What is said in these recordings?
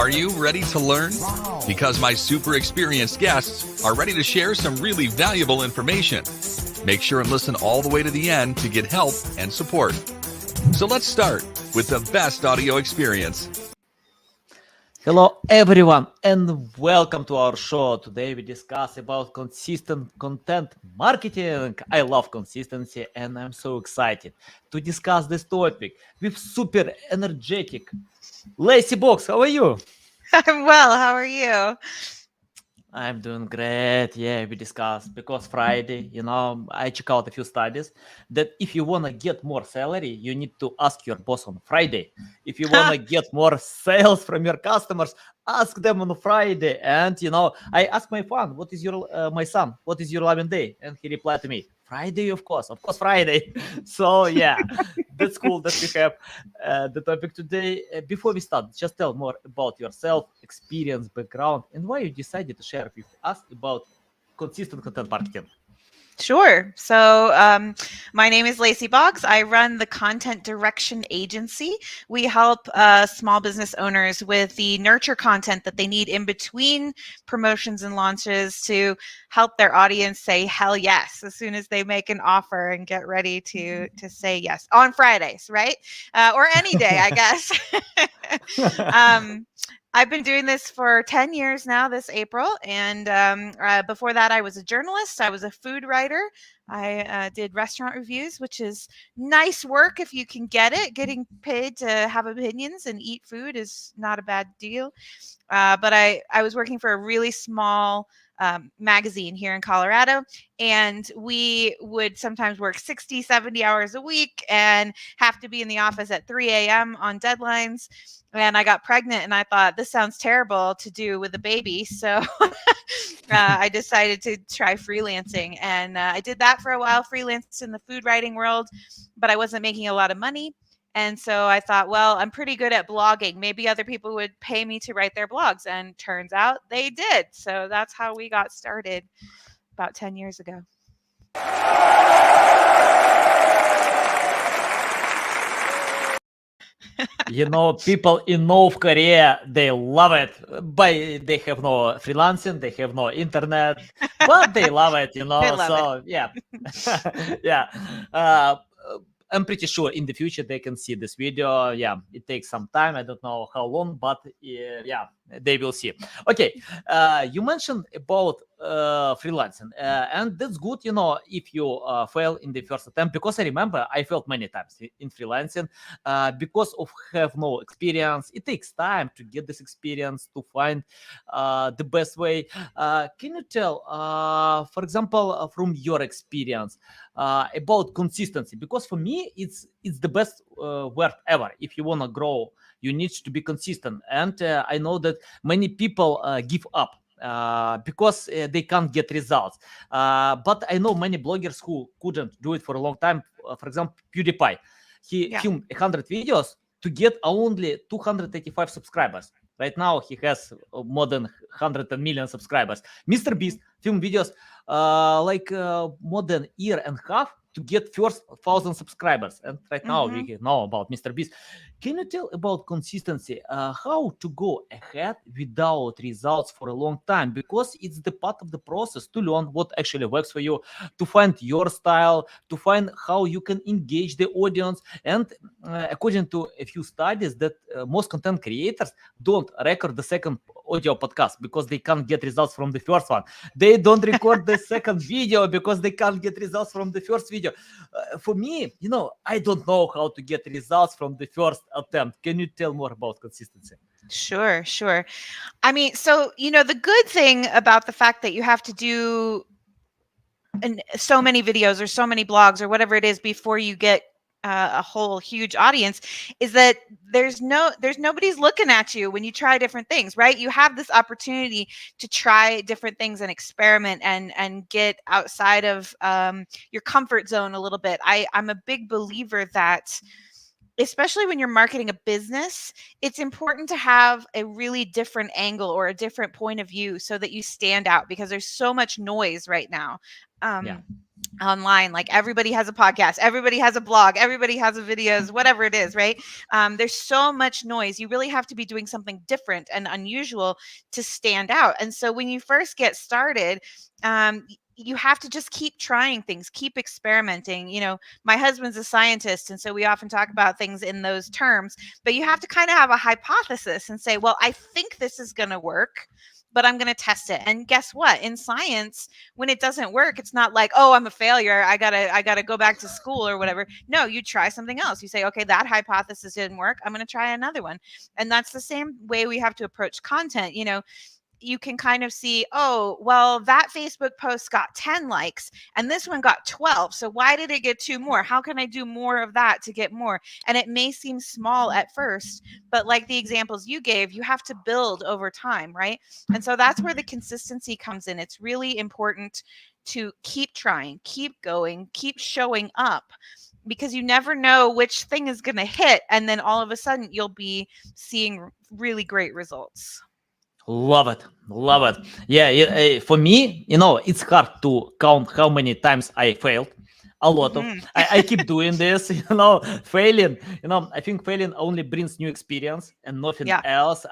Are you ready to learn? Because my super experienced guests are ready to share some really valuable information. Make sure and listen all the way to the end to get help and support. So let's start with the best audio experience. Hello everyone and welcome to our show. Today we discuss about consistent content marketing. I love consistency and I'm so excited to discuss this topic with super energetic Lacy Boggs. How are you? I'm well. How are you? I'm doing great. Yeah, we discussed because Friday, I check out a few studies that if you want to get more salary, you need to ask your boss on Friday. If you want to get more sales from your customers, ask them on Friday. And, I asked my son, what is your 11th day? And he replied to me, Friday, of course, Friday. So, yeah, that's cool that we have the topic today. Before we start, just tell more about yourself, experience, background, and why you decided to share with us about consistent content marketing. Sure. So my name is Lacy Boggs. I run the Content Direction Agency. We help small business owners with the nurture content that they need in between promotions and launches to help their audience say hell yes as soon as they make an offer and get ready to say yes on Fridays, right? Or any day, I guess. I've been doing this for 10 years now this April. And before that, I was a journalist. I was a food writer. I did restaurant reviews, which is nice work if you can get it. Getting paid to have opinions and eat food is not a bad deal. But I was working for a really small magazine here in Colorado, and we would sometimes work 60, 70 hours a week and have to be in the office at 3 a.m. on deadlines. And I got pregnant and I thought, this sounds terrible to do with a baby. So I decided to try freelancing. And I did that for a while, freelanced in the food writing world, but I wasn't making a lot of money. And so I thought, well, I'm pretty good at blogging. Maybe other people would pay me to write their blogs. And turns out they did. So that's how we got started about 10 years ago. People in North Korea, they love it. But they have no freelancing, they have no internet, but they love it, They love it. Yeah. Yeah. I'm pretty sure in the future they can see this video. Yeah, it takes some time. I don't know how long, but yeah, they will see. Okay, you mentioned about freelancing, and that's good, if you fail in the first attempt, because I remember I failed many times in freelancing because of have no experience. It takes time to get this experience, to find the best way. Can you tell, for example, from your experience, about consistency? Because for me, it's the best word ever. If you want to grow, you need to be consistent. And I know that many people give up because they can't get results. But I know many bloggers who couldn't do it for a long time. For example, PewDiePie, he filmed 100 videos to get only 285 subscribers. Right now, he has more than 100 million subscribers. Mr. Beast filmed videos more than year and a half to get first 1,000 subscribers. And right now we know about Mr. Beast. Can you tell about consistency? How to go ahead without results for a long time? Because it's the part of the process to learn what actually works for you, to find your style, to find how you can engage the audience. And according to a few studies, that most content creators don't record the second audio podcast because they can't get results from the first one. They don't record the second video because they can't get results from the first video. For me, I don't know how to get results from the first attempt. Can you tell more about consistency? Sure. I mean, so, the good thing about the fact that you have to do so many videos or so many blogs or whatever it is before you get a whole huge audience is that there's nobody's looking at you when you try different things, right? You have this opportunity to try different things and experiment and get outside of your comfort zone a little bit. I'm a big believer that especially when you're marketing a business, it's important to have a really different angle or a different point of view so that you stand out, because there's so much noise right now. Yeah. Online, like everybody has a podcast, everybody has a blog, everybody has a videos, whatever it is, right? There's so much noise. You really have to be doing something different and unusual to stand out. And so when you first get started, you have to just keep trying things, keep experimenting. My husband's a scientist, and so we often talk about things in those terms, but you have to kind of have a hypothesis and say, well, I think this is going to work, but I'm going to test it. And guess what? In science, when it doesn't work, it's not like, oh, I'm a failure, I gotta go back to school or whatever. No, you try something else. You say, okay, that hypothesis didn't work, I'm going to try another one. And that's the same way we have to approach content. You can kind of see, oh, well, that Facebook post got 10 likes and this one got 12. So why did it get 2 more? How can I do more of that to get more? And it may seem small at first, but like the examples you gave, you have to build over time, right? And so that's where the consistency comes in. It's really important to keep trying, keep going, keep showing up, because you never know which thing is going to hit. And then all of a sudden you'll be seeing really great results. Love it. Love it. Yeah, for me, it's hard to count how many times I failed. A lot of. I keep doing this, failing. I think failing only brings new experience and nothing else.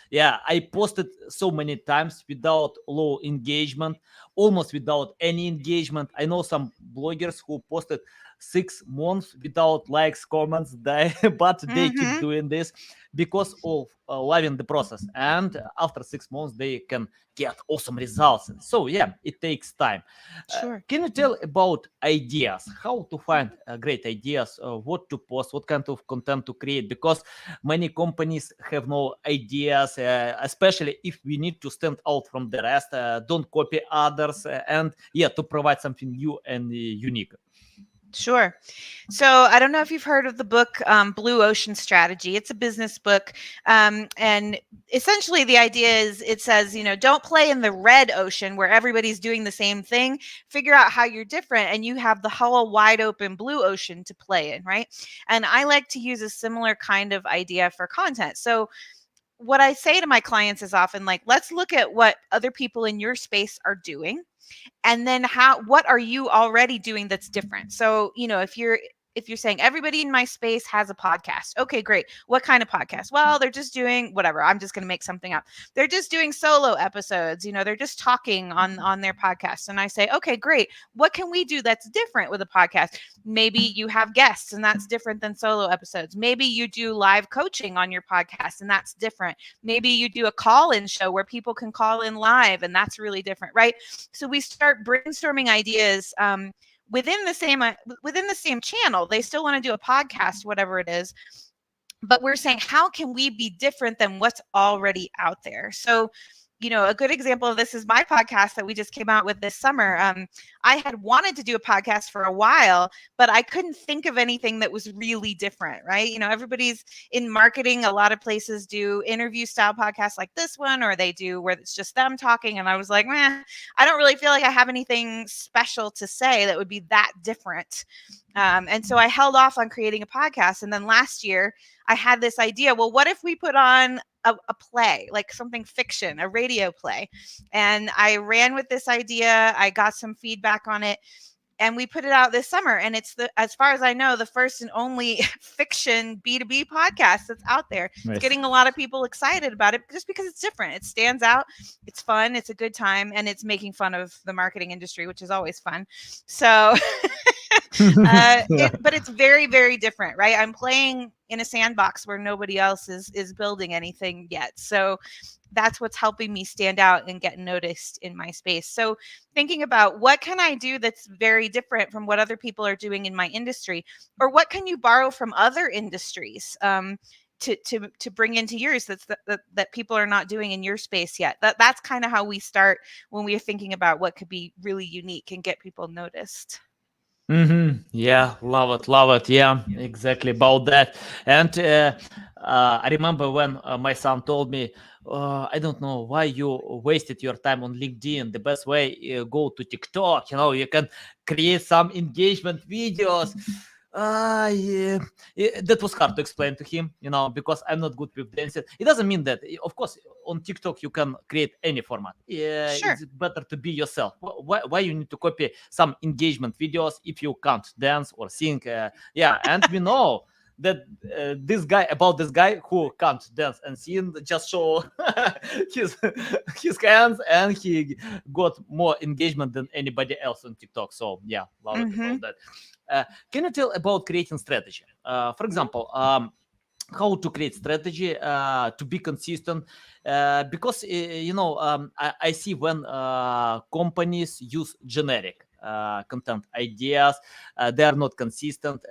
Yeah, I posted so many times without low engagement, almost without any engagement. I know some bloggers who posted 6 months without likes, comments, but they keep doing this because of loving the process. And after 6 months, they can get awesome results. So yeah, it takes time. Sure. Can you tell about ideas? How to find great ideas? What to post? What kind of content to create? Because many companies have no ideas, especially if we need to stand out from the rest. Don't copy others, and to provide something new and unique. Sure. So I don't know if you've heard of the book Blue Ocean Strategy. It's a business book. And essentially the idea is, it says, don't play in the red ocean where everybody's doing the same thing. Figure out how you're different, and you have the whole wide open blue ocean to play in, right? And I like to use a similar kind of idea for content. So what I say to my clients is often like, let's look at what other people in your space are doing, and then what are you already doing that's different? So if you're saying everybody in my space has a podcast, okay, great. What kind of podcast? Well, they're just doing whatever. I'm just going to make something up. They're just doing solo episodes. They're just talking on their podcast. And I say, okay, great. What can we do that's different with a podcast? Maybe you have guests, and that's different than solo episodes. Maybe you do live coaching on your podcast, and that's different. Maybe you do a call-in show where people can call in live, and that's really different, right? So we start brainstorming ideas within the same channel. They still want to do a podcast, whatever it is, but we're saying, how can we be different than what's already out there? So a good example of this is my podcast that we just came out with this summer. I had wanted to do a podcast for a while, but I couldn't think of anything that was really different, right? Everybody's in marketing. A lot of places do interview style podcasts like this one, or they do where it's just them talking. And I was like, I don't really feel like I have anything special to say that would be that different. And so I held off on creating a podcast. And then last year I had this idea, well, what if we put on a play, like something fiction, a radio play? And I ran with this idea. I got some feedback on it, and we put it out this summer. And it's as far as I know, the first and only fiction B2B podcast that's out there. Nice. It's getting a lot of people excited about it just because it's different. It stands out. It's fun. It's a good time. And it's making fun of the marketing industry, which is always fun. So but it's very, very different, right? I'm playing in a sandbox where nobody else is building anything yet. So that's what's helping me stand out and get noticed in my space. So thinking about, what can I do that's very different from what other people are doing in my industry, or what can you borrow from other industries to bring into yours that people are not doing in your space yet? That's kind of how we start when we are thinking about what could be really unique and get people noticed. Yeah, love it. Yeah, exactly about that. And I remember when my son told me, I don't know why you wasted your time on LinkedIn. The best way, go to TikTok. You can create some engagement videos. Yeah, that was hard to explain to him, because I'm not good with dancing. It doesn't mean that, of course, on TikTok you can create any format. Yeah, Sure. it's better to be yourself. Why you need to copy some engagement videos if you can't dance or sing? Yeah, and we know that this guy who can't dance and sing just show his his hands, and he got more engagement than anybody else on TikTok. So yeah, love it Mm-hmm. about that. Uh, can you tell about creating strategy? For example, how to create strategy to be consistent, because I see when companies use generic content ideas, they are not consistent.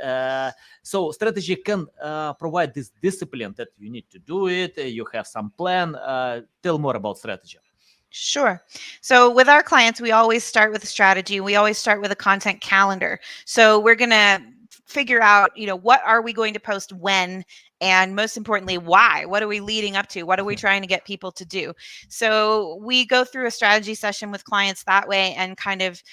So strategy can provide this discipline that you need to do it. You have some plan. Tell more about strategy. Sure. So with our clients, we always start with a strategy. We always start with a content calendar. So we're going to figure out, what are we going to post when, and most importantly, why? What are we leading up to? What are we trying to get people to do? So we go through a strategy session with clients that way, and kind of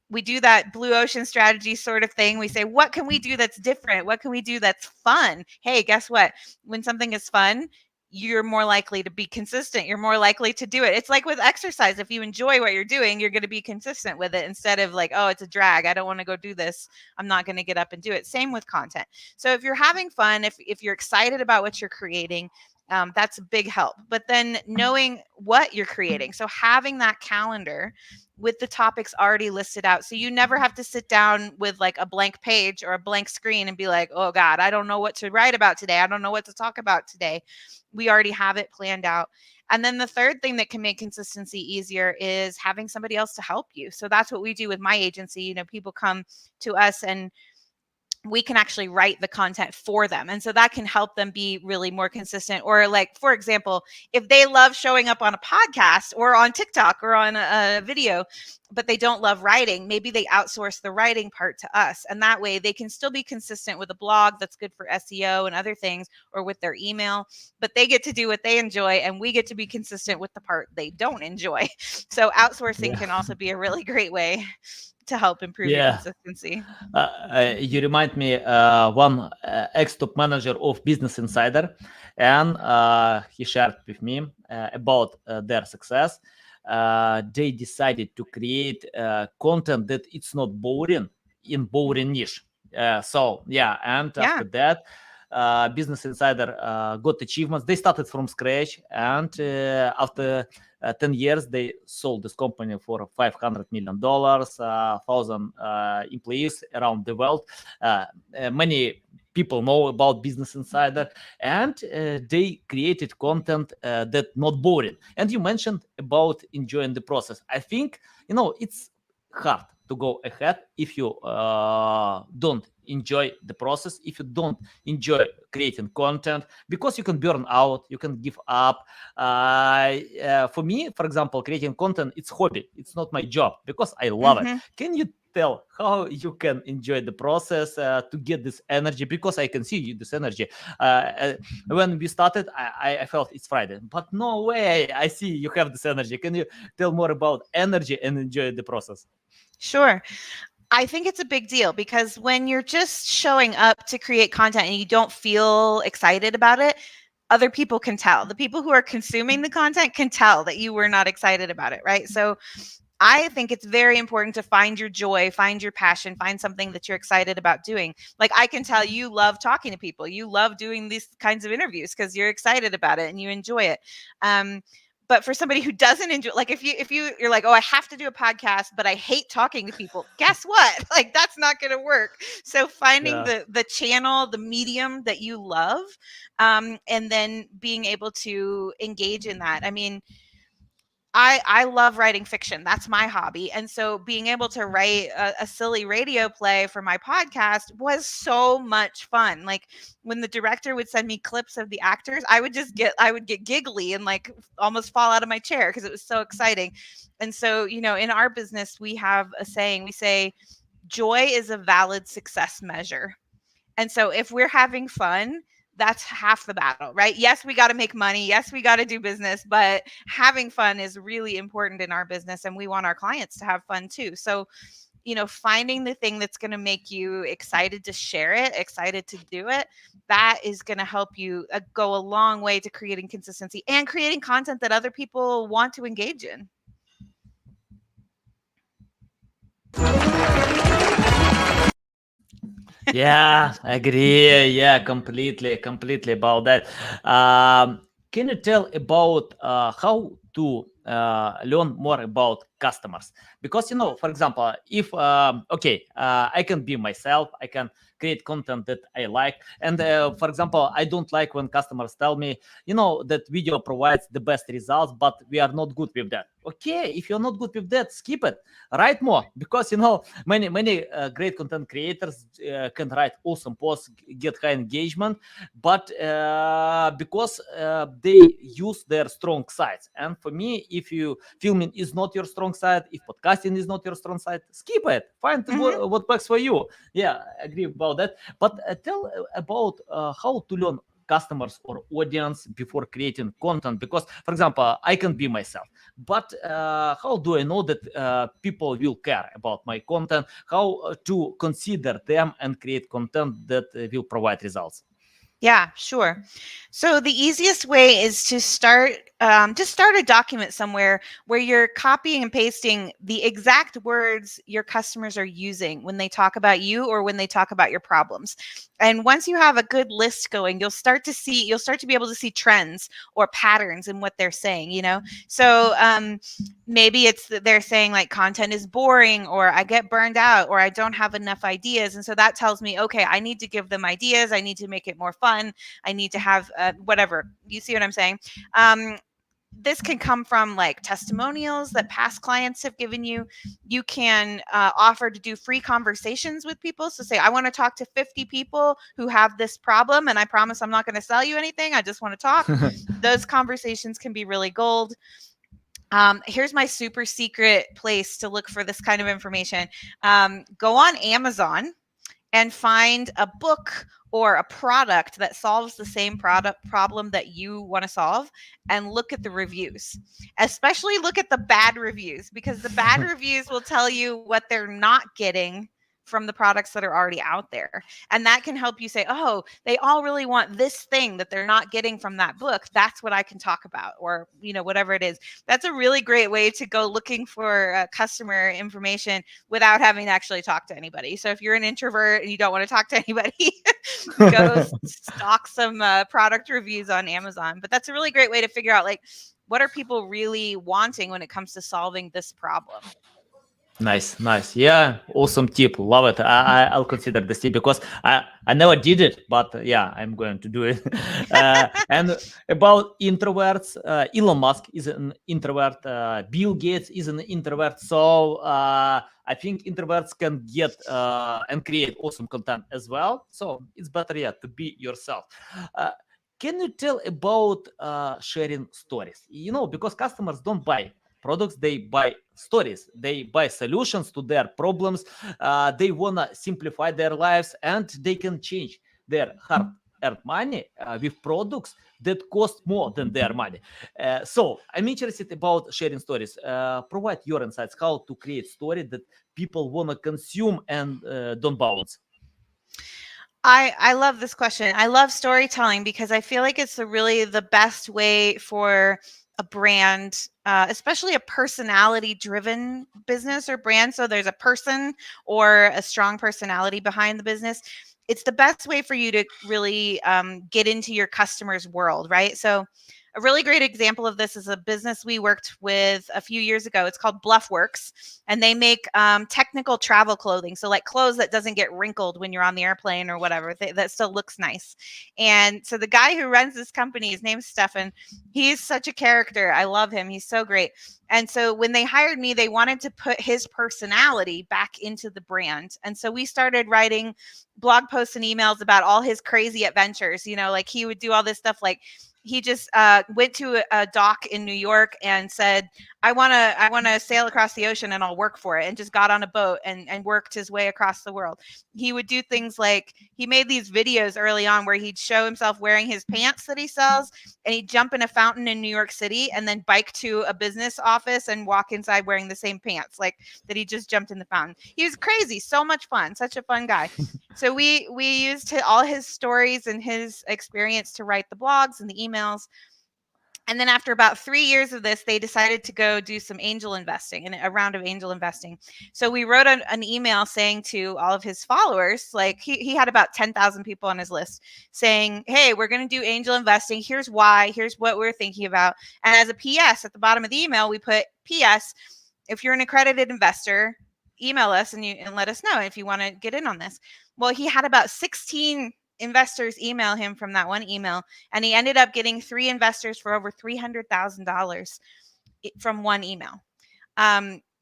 we do that blue ocean strategy sort of thing. We say, what can we do that's different? What can we do that's fun? Hey, guess what? When something is fun, you're more likely to be consistent. You're more likely to do it. It's like with exercise. If you enjoy what you're doing, you're going to be consistent with it, instead of like, oh, it's a drag, I don't want to go do this, I'm not going to get up and do it. Same with content. So if you're having fun, if you're excited about what you're creating, that's a big help. But then knowing what you're creating, so having that calendar with the topics already listed out, so you never have to sit down with like a blank page or a blank screen and be like, oh God, I don't know what to write about today, I don't know what to talk about today. We already have it planned out. And then the third thing that can make consistency easier is having somebody else to help you. So that's what we do with my agency. People come to us, and we can actually write the content for them. And so that can help them be really more consistent. Or like, for example, if they love showing up on a podcast or on TikTok or on a video, but they don't love writing, maybe they outsource the writing part to us. And that way they can still be consistent with a blog that's good for SEO and other things, or with their email, but they get to do what they enjoy, and we get to be consistent with the part they don't enjoy. So outsourcing Yeah. can also be a really great way to help improve your Yeah. consistency. You remind me one ex-top manager of Business Insider, and he shared with me about their success. They decided to create content that it's not boring in boring niche. So yeah, and Yeah. after that, Business Insider got achievements. They started from scratch, and after 10 years, they sold this company for $500 million, 1,000 employees around the world. Many people know about Business Insider, and they created content that not boring. And you mentioned about enjoying the process. I think, it's hard to go ahead if you don't enjoy the process, if you don't enjoy creating content, because you can burn out, you can give up. For me, for example, creating content, it's hobby, it's not my job, because I love it. Mm-hmm. Can you tell how you can enjoy the process to get this energy? Because I can see you this energy. When we started, I felt it's Friday, but no way, I see you have this energy. Can you tell more about energy and enjoy the process? Sure. I think it's a big deal, because when you're just showing up to create content and you don't feel excited about it, other people can tell. The people who are consuming the content can tell that you were not excited about it, right? So I think it's very important to find your joy, find your passion, find something that you're excited about doing. Like, I can tell you love talking to people. You love doing these kinds of interviews because you're excited about it and you enjoy it. But for somebody who doesn't enjoy, like, you're like, oh, I have to do a podcast, but I hate talking to people. Guess what? Like, that's not going to work. So finding Yeah. the channel, the medium that you love, and then being able to engage in that. I mean, I love writing fiction. That's my hobby. And so being able to write a silly radio play for my podcast was so much fun. Like, when the director would send me clips of the actors, I would get giggly and like almost fall out of my chair because it was so exciting. And so, in our business, we have a saying. We say, joy is a valid success measure. And so if we're having fun, that's half the battle, right? Yes, we got to make money. Yes, we got to do business, but having fun is really important in our business, and we want our clients to have fun too. So finding the thing that's going to make you excited to share it, excited to do it, that is going to help you go a long way to creating consistency and creating content that other people want to engage in. Yeah, I agree. Yeah, completely about that. Can you tell about how to learn more about customers? Because for example, if I can be myself, I can create content that I like, and for example, I don't like when customers tell me, that video provides the best results, but we are not good with that. Okay, if you're not good with that, skip it. Write more, because many great content creators can write awesome posts, get high engagement, but because they use their strong sides. And for me, if you filming is not your strong side, if podcasting is not your strong side, skip it. Find what works for you. Yeah, I agree about that. But tell about how to learn customers or audience before creating content, because for example, I can be myself, but how do I know that people will care about my content, how to consider them and create content that will provide results? Yeah, sure. So the easiest way is to start a document somewhere where you're copying and pasting the exact words your customers are using when they talk about you or when they talk about your problems. And once you have a good list going, you'll start to be able to see trends or patterns in what they're saying, So maybe it's that they're saying like content is boring, or I get burned out, or I don't have enough ideas. And so that tells me, okay, I need to give them ideas. I need to make it more fun. I need to have whatever. You see what I'm saying? This can come from like testimonials that past clients have given you. You can offer to do free conversations with people. So say, I want to talk to 50 people who have this problem, and I promise I'm not going to sell you anything. I just want to talk. Those conversations can be really gold. Here's my super secret place to look for this kind of information. Go on Amazon and find a book or a product that solves the same problem that you want to solve, and look at the reviews. Especially look at the bad reviews, because the bad reviews will tell you what they're not getting from the products that are already out there. And that can help you say, oh, they all really want this thing that they're not getting from that book. That's what I can talk about, or, whatever it is. That's a really great way to go looking for customer information without having to actually talk to anybody. So if you're an introvert and you don't want to talk to anybody, go stock some product reviews on Amazon. But that's a really great way to figure out, like, what are people really wanting when it comes to solving this problem? Nice. Yeah, awesome tip. Love it. I'll consider this tip, because I never did it, but yeah, I'm going to do it. And about introverts, Elon Musk is an introvert. Bill Gates is an introvert. So I think introverts can get and create awesome content as well. So it's better yet to be yourself. Can you tell about sharing stories? Because customers don't buy products, they buy stories, they buy solutions to their problems. They want to simplify their lives, and they can change their hard-earned money with products that cost more than their money. So I'm interested about sharing stories. Provide your insights how to create story that people want to consume and don't bounce. I love this question. I love storytelling because I feel like it's really the best way for a brand, especially a personality-driven business or brand. So there's a person or a strong personality behind the business. It's the best way for you to really get into your customer's world, right? So a really great example of this is a business we worked with a few years ago. It's called Bluffworks, and they make technical travel clothing. So like clothes that doesn't get wrinkled when you're on the airplane or whatever, that still looks nice. And so the guy who runs this company, his name's Stefan. He's such a character. I love him. He's so great. And so when they hired me, they wanted to put his personality back into the brand. And so we started writing blog posts and emails about all his crazy adventures. Like he would do all this stuff, like he just went to a dock in New York and said, I want to sail across the ocean and I'll work for it, and just got on a boat and worked his way across the world. He would do things like, he made these videos early on where he'd show himself wearing his pants that he sells, and he'd jump in a fountain in New York City and then bike to a business office and walk inside wearing the same pants, like that he just jumped in the fountain. He was crazy, so much fun, such a fun guy. So we used all his stories and his experience to write the blogs and the emails. And then after about 3 years of this, they decided to go do some angel investing, and a round of angel investing. So we wrote an email saying to all of his followers, like he had about 10,000 people on his list, saying, hey, we're going to do angel investing. Here's why. Here's what we're thinking about. And as a PS at the bottom of the email, we put, PS, if you're an accredited investor, email us and let us know if you want to get in on this. Well, he had about 16 investors email him from that one email, and he ended up getting 3 investors for over $300,000 from one email,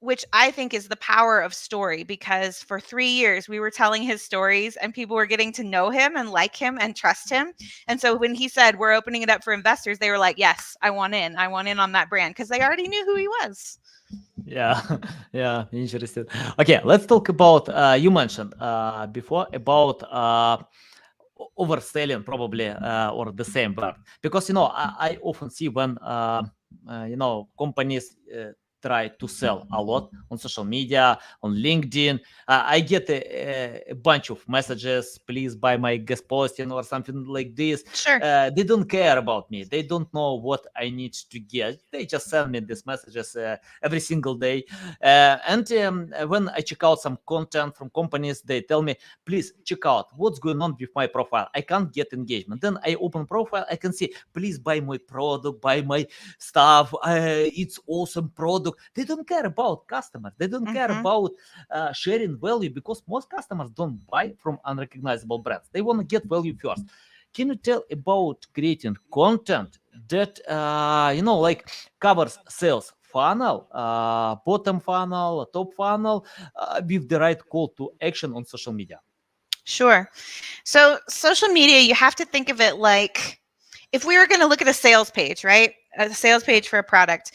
which I think is the power of story, because for 3 years we were telling his stories and people were getting to know him and like him and trust him. And so when he said we're opening it up for investors, they were like, yes, I want in on that brand, because they already knew who he was. Yeah, yeah, interesting. Okay, let's talk about, you mentioned before about overselling, probably, or the same word, because I often see when companies try to sell a lot on social media, on LinkedIn. I get a bunch of messages, please buy my guest posting or something like this. Sure. They don't care about me. They don't know what I need to get. They just send me these messages every single day. And when I check out some content from companies, they tell me, please check out what's going on with my profile. I can't get engagement. Then I open profile. I can see, please buy my product, buy my stuff. It's awesome product. They don't care about customers. They don't care about sharing value, because most customers don't buy from unrecognizable brands. They want to get value first. Can you tell about creating content that like covers sales funnel, bottom funnel, top funnel, with the right call to action on social media? Sure. So social media, you have to think of it like, if we were going to look at a sales page, right? A sales page for a product.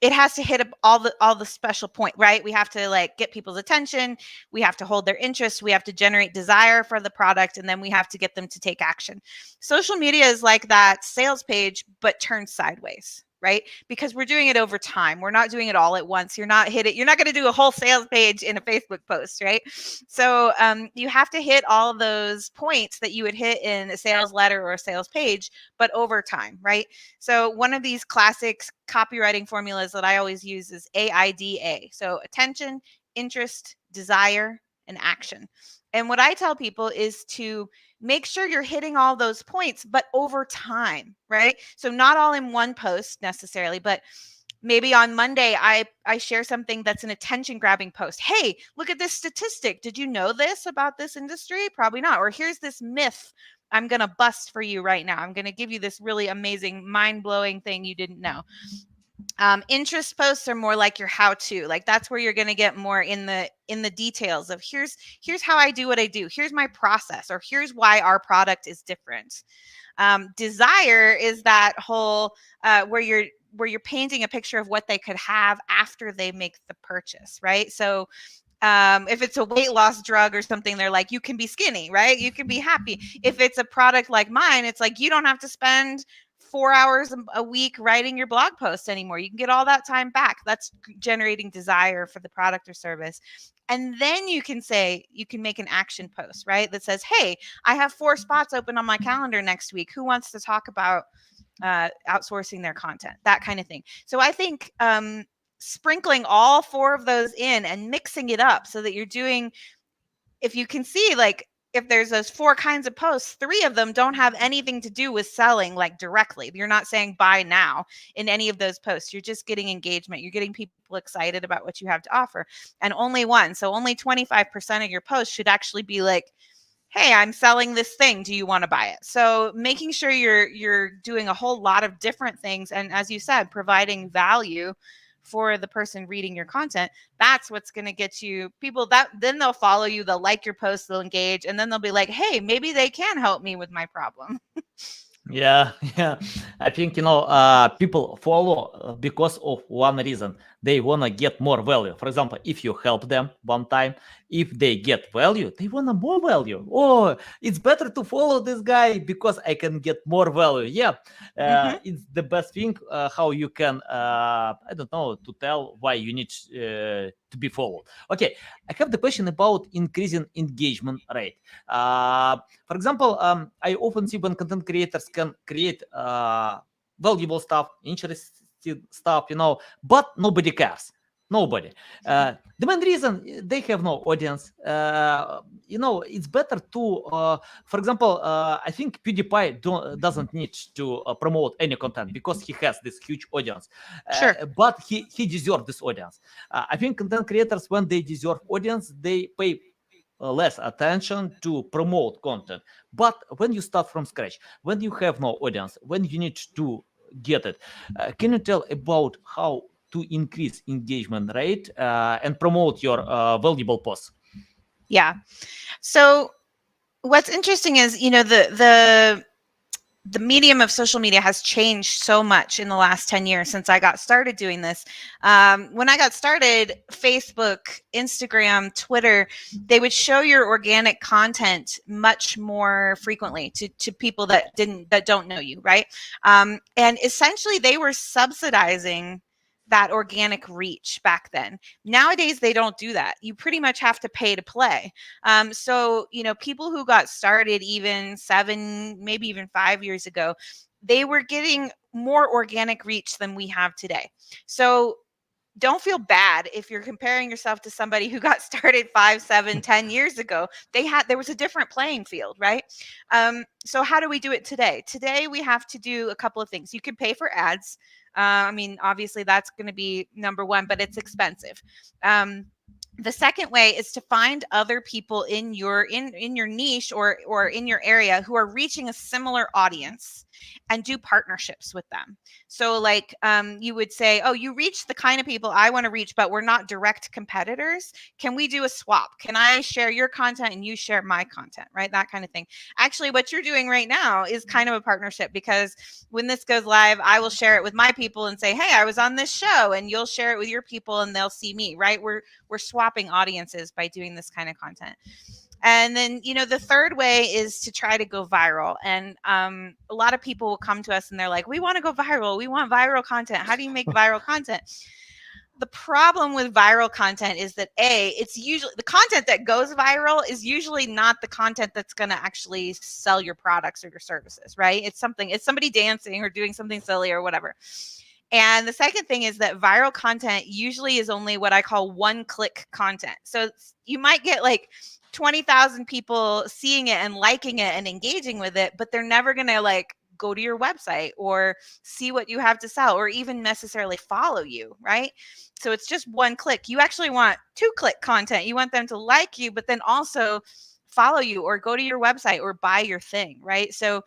It has to hit all the special point, right? We have to like get people's attention. We have to hold their interest. We have to generate desire for the product, and then we have to get them to take action. Social media is like that sales page, but turned sideways, right? Because we're doing it over time. We're not doing it all at once. You're not going to do a whole sales page in a Facebook post, right? So you have to hit all of those points that you would hit in a sales letter or a sales page, but over time, right? So one of these classic copywriting formulas that I always use is AIDA. So attention, interest, desire, and action. And what I tell people is to make sure you're hitting all those points, but over time, right? So not all in one post necessarily, but maybe on Monday, I share something that's an attention grabbing post. Hey, look at this statistic. Did you know this about this industry? Probably not. Or here's this myth I'm going to bust for you right now. I'm going to give you this really amazing, mind blowing thing you didn't know. Interest posts are more like your how-to, like that's where you're going to get more in the details of here's how I do what I do. Here's my process, or here's why our product is different. Desire is that whole where you're painting a picture of what they could have after they make the purchase, right? So if it's a weight loss drug or something, they're like, you can be skinny, right? You can be happy. If it's a product like mine, it's like, you don't have to spend 4 hours a week writing your blog post anymore. You can get all that time back. That's generating desire for the product or service. And then you can make an action post, right? That says, hey, I have 4 spots open on my calendar next week. Who wants to talk about outsourcing their content? That kind of thing. So I think sprinkling all 4 of those in and mixing it up so that you're doing, if you can see, like, if there's those 4 kinds of posts, 3 of them don't have anything to do with selling, like directly. You're not saying buy now in any of those posts. You're just getting engagement. You're getting people excited about what you have to offer. And only 1. So only 25% of your posts should actually be like, hey, I'm selling this thing. Do you want to buy it? So making sure you're doing a whole lot of different things. And as you said, providing value for the person reading your content, that's what's going to get you people that then they'll follow you, they'll like your posts, they'll engage, and then they'll be like, hey, maybe they can help me with my problem. Yeah, yeah. I think people follow because of one reason. They wanna get more value. For example, if you help them one time, if they get value, they wanna more value. Oh, it's better to follow this guy because I can get more value. Yeah, Hmm. it's the best thing how you can I don't know to tell why you need to be followed. Okay, I have the question about increasing engagement rate. For example, I often see when content creators can create valuable stuff, interesting stuff, but nobody cares. Nobody. The main reason they have no audience. It's better to, for example, I think PewDiePie doesn't need to promote any content because he has this huge audience. Sure. But he deserves this audience. I think content creators, when they deserve audience, they pay less attention to promote content. But when you start from scratch, when you have no audience, when you need to get it, can you tell about how to increase engagement rate and promote your valuable posts? Yeah. So what's interesting is, the medium of social media has changed so much in the last 10 years since I got started doing this. When I got started, Facebook, Instagram, Twitter, they would show your organic content much more frequently to people that don't know you, right? And essentially they were subsidizing that organic reach back then. Nowadays they don't do that. You pretty much have to pay to play. So, people who got started even 7, maybe even 5 years ago, they were getting more organic reach than we have today. So don't feel bad if you're comparing yourself to somebody who got started 5, 7, 10 years ago. There was a different playing field, right? So how do we do it today? Today we have to do a couple of things. You can pay for ads. Obviously that's going to be number one, but it's expensive. The second way is to find other people in your niche or in your area who are reaching a similar audience and do partnerships with them. So like you would say, oh, you reach the kind of people I want to reach, but we're not direct competitors. Can we do a swap? Can I share your content and you share my content, right? That kind of thing. Actually, what you're doing right now is kind of a partnership, because when this goes live, I will share it with my people and say, hey, I was on this show, and you'll share it with your people and they'll see me, right? We're swapping audiences by doing this kind of content. And then, the third way is to try to go viral. And a lot of people will come to us and they're like, we want to go viral. We want viral content. How do you make viral content? The problem with viral content is that it's usually the content that goes viral is usually not the content that's going to actually sell your products or your services, right? It's somebody dancing or doing something silly or whatever. And the second thing is that viral content usually is only what I call one-click content. So you might get like 20,000 people seeing it and liking it and engaging with it, but they're never going to like go to your website or see what you have to sell or even necessarily follow you, right? So it's just one click. You actually want 2-click content. You want them to like you, but then also follow you or go to your website or buy your thing, right? So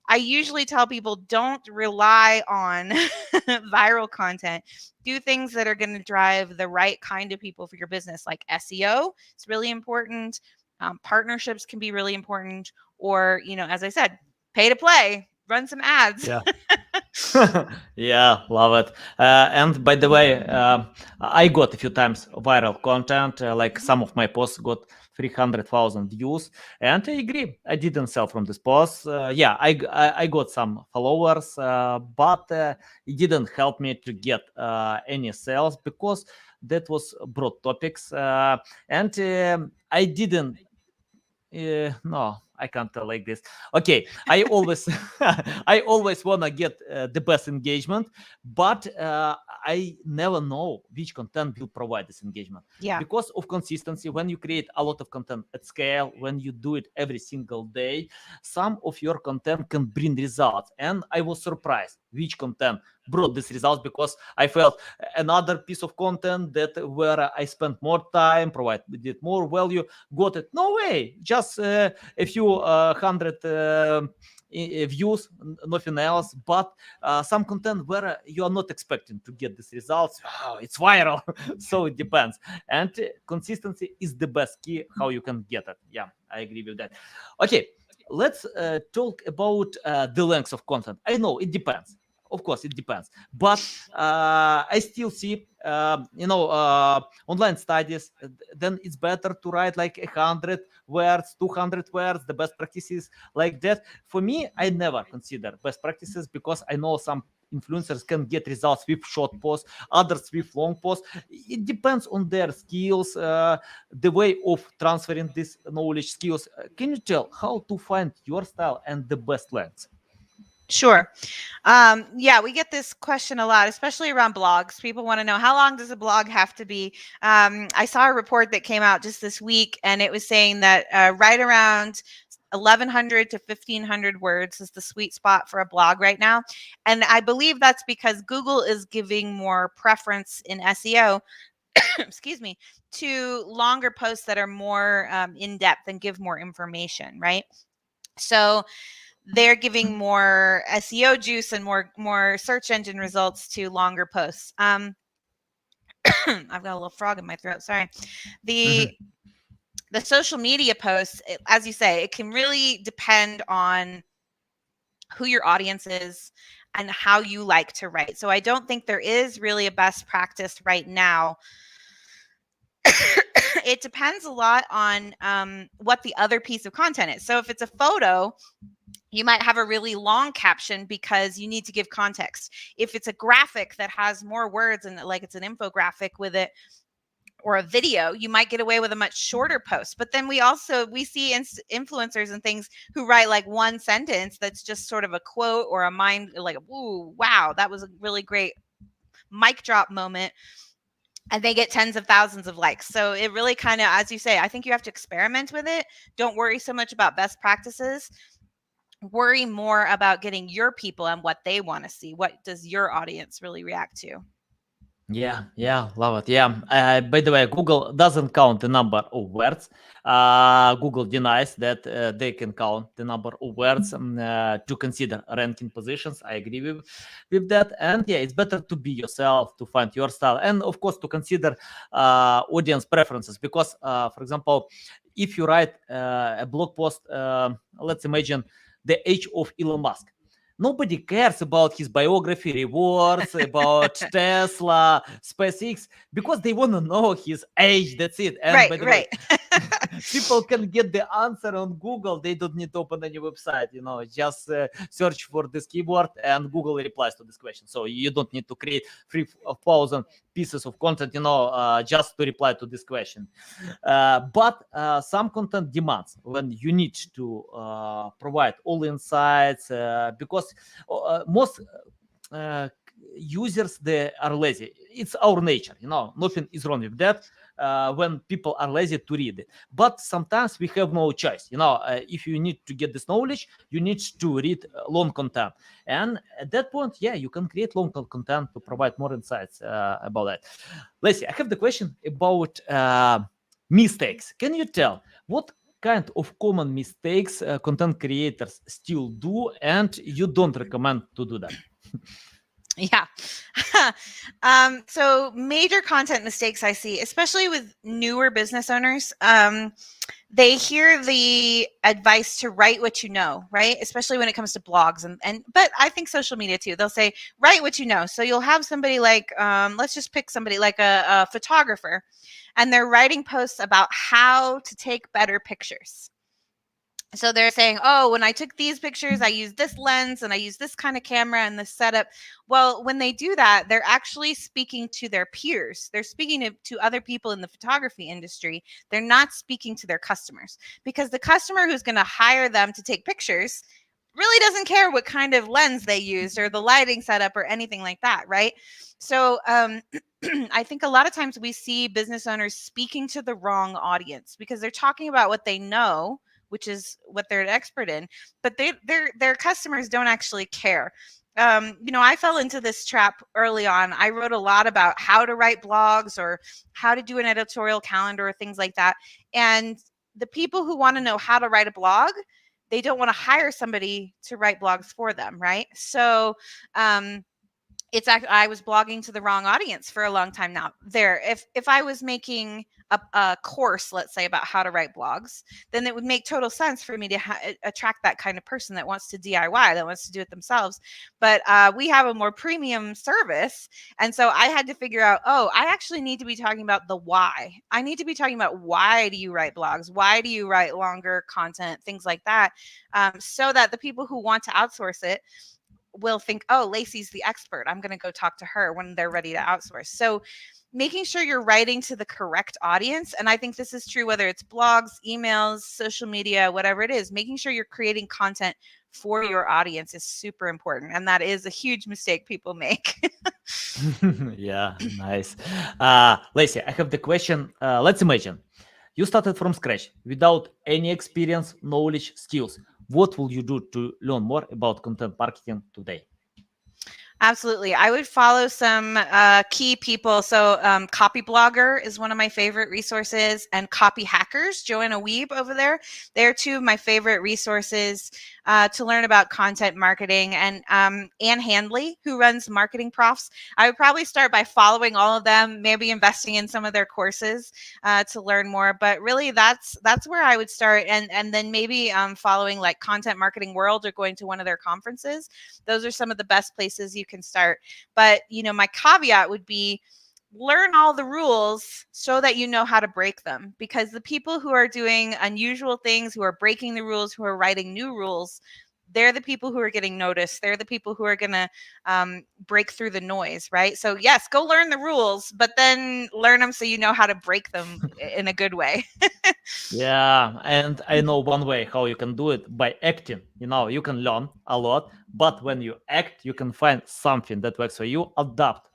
I usually tell people, don't rely on viral content. Do things that are going to drive the right kind of people for your business, like SEO. It's really important. Partnerships can be really important. Or, as I said, pay to play, run some ads. Yeah. Yeah, love it. And by the way, I got a few times viral content. Like some of my posts got 300,000 views, and I agree. I didn't sell from this post. Yeah, I got some followers, but it didn't help me to get any sales because that was broad topics, and I didn't. No, I can't tell like this. Okay, I always, I always wanna get the best engagement, but I never know which content will provide this engagement. Yeah. Because of consistency. When you create a lot of content at scale, when you do it every single day, some of your content can bring results. And I was surprised which content brought these results, because I felt another piece of content that where I spent more time, provided more value, got it. No way, just a few hundred views, nothing else. But some content where you are not expecting to get these results, wow, it's viral. So it depends. And consistency is the best key how you can get it. Yeah, I agree with that. Okay, let's talk about the length of content. I know it depends. Of course, it depends. But I still see, online studies. Then it's better to write like 100 words, 200 words. The best practices like that. For me, I never consider best practices because I know some influencers can get results with short posts, others with long posts. It depends on their skills, the way of transferring this knowledge skills. Can you tell how to find your style and the best length? Sure. Yeah, we get this question a lot, especially around blogs. People want to know, how long does a blog have to be? I saw a report that came out just this week, and it was saying that right around 1,100 to 1,500 words is the sweet spot for a blog right now. And I believe that's because Google is giving more preference in SEO, excuse me, to longer posts that are more in depth and give more information, right? So they're giving more SEO juice and more search engine results to longer posts. I've got a little frog in my throat. Sorry. The social media posts, as you say, it can really depend on who your audience is and how you like to write. So I don't think there is really a best practice right now. It depends a lot on what the other piece of content is. So if it's a photo, you might have a really long caption because you need to give context. If it's a graphic that has more words and like it's an infographic with it, or a video, you might get away with a much shorter post. But then we see influencers and things who write like one sentence that's just sort of a quote or a mind, like, ooh, wow, that was a really great mic drop moment. And they get tens of thousands of likes. So it really kind of, as you say, I think you have to experiment with it. Don't worry so much about best practices. Worry more about getting your people and what they want to see. What does your audience really react to? Yeah, love it. Yeah. By the way, Google doesn't count the number of words. Google denies that they can count the number of words to consider ranking positions. I agree with that. And yeah, it's better to be yourself, to find your style, and of course to consider audience preferences. Because, for example, if you write a blog post, let's imagine the age of Elon Musk. Nobody cares about his biography, rewards, about Tesla, SpaceX, because they want to know his age. That's it. And by the way, people can get the answer on Google. They don't need to open any website. Just search for this keyword and Google replies to this question. So you don't need to create 3,000 pieces of content, just to reply to this question. But some content demands when you need to provide all insights, because most users, they are lazy. It's our nature, nothing is wrong with that. When people are lazy to read it, but sometimes we have no choice. If you need to get this knowledge, you need to read long content, and at that point, yeah, you can create long content to provide more insights about that. Lacy, I have the question about mistakes. Can you tell what kind of common mistakes content creators still do and you don't recommend to do that? Yeah. So major content mistakes I see, especially with newer business owners, they hear the advice to write what you know, right? Especially when it comes to blogs but I think social media too. They'll say, write what you know. So you'll have somebody like, let's just pick somebody like a photographer, and they're writing posts about how to take better pictures. So they're saying, oh, when I took these pictures, I used this lens and I used this kind of camera and this setup. Well, when they do that, they're actually speaking to their peers. They're speaking to other people in the photography industry. They're not speaking to their customers, because the customer who's going to hire them to take pictures really doesn't care what kind of lens they used or the lighting setup or anything like that, right? So I think a lot of times we see business owners speaking to the wrong audience because they're talking about what they know, which is what they're an expert in, but their customers don't actually care. I fell into this trap early on. I wrote a lot about how to write blogs or how to do an editorial calendar or things like that. And the people who want to know how to write a blog, they don't want to hire somebody to write blogs for them, right? So I was blogging to the wrong audience for a long time now. If I was making a course, let's say, about how to write blogs, then it would make total sense for me to attract that kind of person that wants to DIY, that wants to do it themselves. But we have a more premium service, and so I had to figure out, I actually need to be talking about the why. I need to be talking about, why do you write blogs? Why do you write longer content? Things like that, so that the people who want to outsource it will think, Lacy's the expert. I'm going to go talk to her when they're ready to outsource. So making sure you're writing to the correct audience. And I think this is true whether it's blogs, emails, social media, whatever it is, making sure you're creating content for your audience is super important. And that is a huge mistake people make. Yeah, nice. Lacy, I have the question. Let's imagine you started from scratch without any experience, knowledge, skills. What will you do to learn more about content marketing today? Absolutely. I would follow some key people. So Copy Blogger is one of my favorite resources, and Copy Hackers, Joanna Weeb over there. They're two of my favorite resources to learn about content marketing. And Ann Handley, who runs Marketing Profs. I would probably start by following all of them, maybe investing in some of their courses to learn more. But really, that's where I would start. And then maybe following like Content Marketing World or going to one of their conferences. Those are some of the best places you can start. But, my caveat would be, learn all the rules so that you know how to break them, because the people who are doing unusual things, who are breaking the rules, who are writing new rules, they're the people who are getting noticed. They're the people who are going to break through the noise, right? So yes, go learn the rules, but then learn them so you know how to break them in a good way. Yeah, and I know one way how you can do it, by acting. You can learn a lot, but when you act, you can find something that works for you, adapt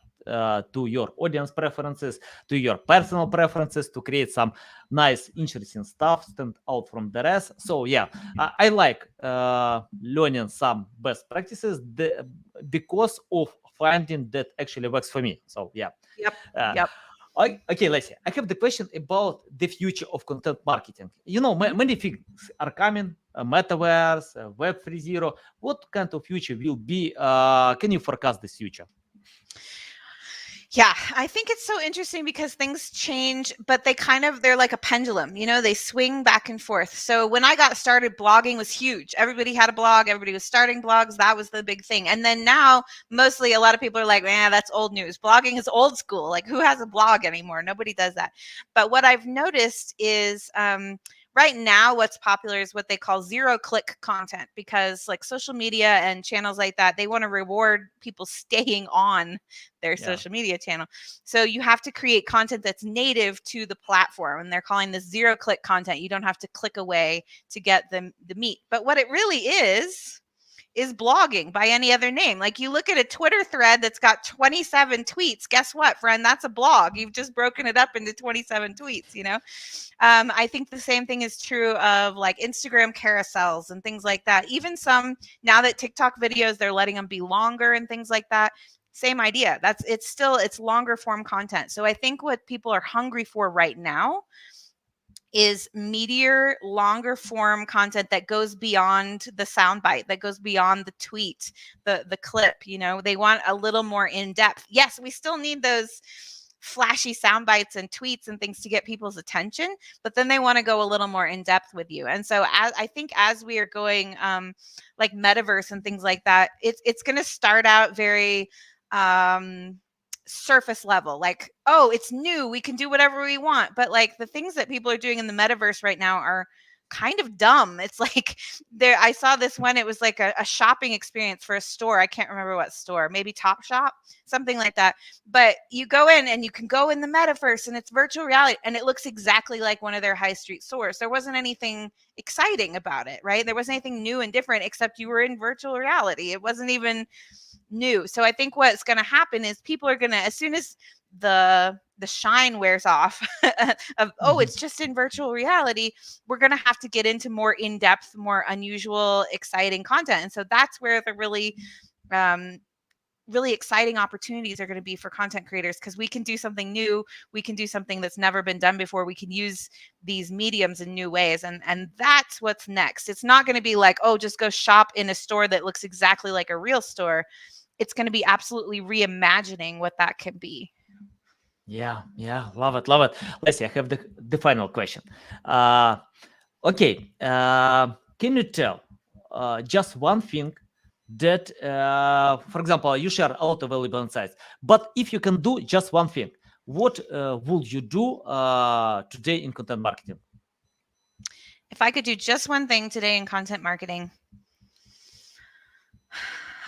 to your audience preferences, to your personal preferences, to create some nice, interesting stuff, stand out from the rest. So yeah, I like learning some best practices because of finding that actually works for me. So yeah. Yep. Uh, Yep. Okay, Lacy, I have the question about the future of content marketing. Many things are coming, metaverse, Web 3.0. What kind of future will be? Can you forecast this future? Yeah, I think it's so interesting because things change, but they're like a pendulum, they swing back and forth. So when I got started, blogging was huge. Everybody had a blog, everybody was starting blogs. That was the big thing. And then now, mostly a lot of people are like, man, that's old news. Blogging is old school. Like, who has a blog anymore? Nobody does that. But what I've noticed is, right now, what's popular is what they call zero-click content, because like social media and channels like that, they want to reward people staying on their social media channel. So you have to create content that's native to the platform, and they're calling this zero-click content. You don't have to click away to get the meat. But what it really is blogging by any other name. Like, you look at a Twitter thread that's got 27 tweets. Guess what, friend? That's a blog. You've just broken it up into 27 tweets, I think the same thing is true of like Instagram carousels and things like that. Even some, now that TikTok videos, they're letting them be longer and things like that. Same idea. It's longer form content. So I think what people are hungry for right now is meatier, longer form content that goes beyond the soundbite, that goes beyond the tweet, the clip. They want a little more in depth. Yes, we still need those flashy sound bites and tweets and things to get people's attention, but then they want to go a little more in depth with you. And so I think as we are going like metaverse and things like that, it's going to start out very surface level, like, it's new, we can do whatever we want. But like, the things that people are doing in the metaverse right now are kind of dumb. It's like, I saw this one, it was like a shopping experience for a store. I can't remember what store, maybe Topshop, something like that. But you go in and you can go in the metaverse and it's virtual reality and it looks exactly like one of their high street stores. There wasn't anything exciting about it, right? There wasn't anything new and different, except you were in virtual reality. It wasn't even new. So I think what's going to happen is people are going to, as soon as the shine wears off of, it's just in virtual reality, we're going to have to get into more in-depth, more unusual, exciting content. And so that's where the really exciting opportunities are going to be for content creators, because we can do something new. We can do something that's never been done before. We can use these mediums in new ways. And that's what's next. It's not going to be like, just go shop in a store that looks exactly like a real store. it's going to be absolutely reimagining what that can be. Yeah, love it. Lacy, I have the final question. Okay, can you tell just one thing that, for example, you share a lot of valuable insights, but if you can do just one thing, what would you do today in content marketing? If I could do just one thing today in content marketing,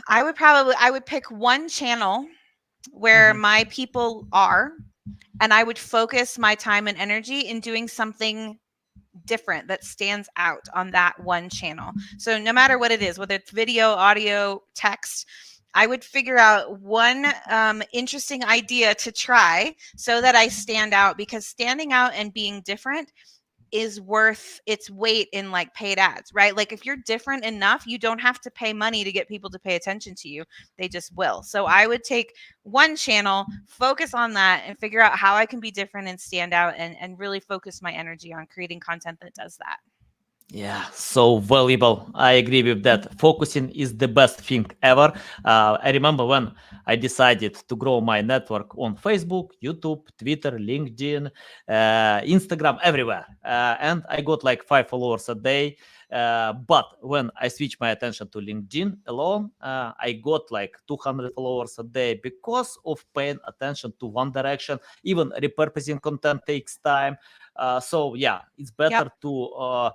I would pick one channel where my people are, and I would focus my time and energy in doing something different that stands out on that one channel. So no matter what it is, whether it's video, audio, text, I would figure out one interesting idea to try so that I stand out, because standing out and being different is worth its weight in like paid ads, right? Like if you're different enough, you don't have to pay money to get people to pay attention to you. They just will. So I would take one channel, focus on that, and figure out how I can be different and stand out, and really focus my energy on creating content that does that. Yeah, so valuable. I agree with that. Focusing is the best thing ever. I remember when I decided to grow my network on Facebook, YouTube, Twitter, LinkedIn, Instagram, everywhere. And I got like 5 followers a day. But when I switched my attention to LinkedIn alone, I got like 200 followers a day because of paying attention to one direction. Even repurposing content takes time. So yeah, it's better to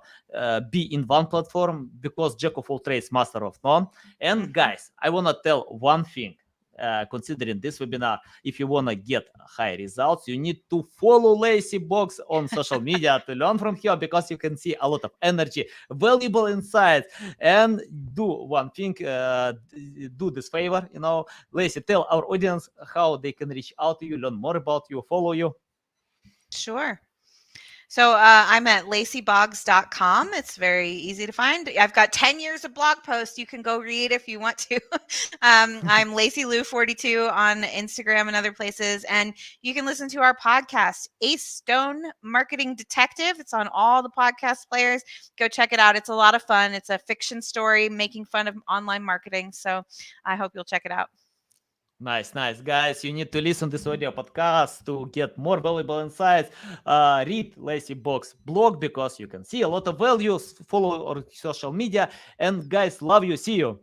be in one platform, because jack of all trades, master of none. And guys, I want to tell one thing. Considering this webinar, if you want to get high results, you need to follow Lacy Boggs on social media to learn from her, because you can see a lot of energy, valuable insights. And do one thing, do this favor, Lacy, tell our audience how they can reach out to you, learn more about you, follow you. Sure. So I'm at lacyboggs.com. It's very easy to find. I've got 10 years of blog posts you can go read if you want to. I'm LacyLou42 on Instagram and other places. And you can listen to our podcast, Ace Stone Marketing Detective. It's on all the podcast players. Go check it out. It's a lot of fun. It's a fiction story making fun of online marketing. So I hope you'll check it out. Nice, guys. You need to listen to this audio podcast to get more valuable insights. Read Lacy Boggs blog, because you can see a lot of values. Follow our social media. And guys, love you. See you.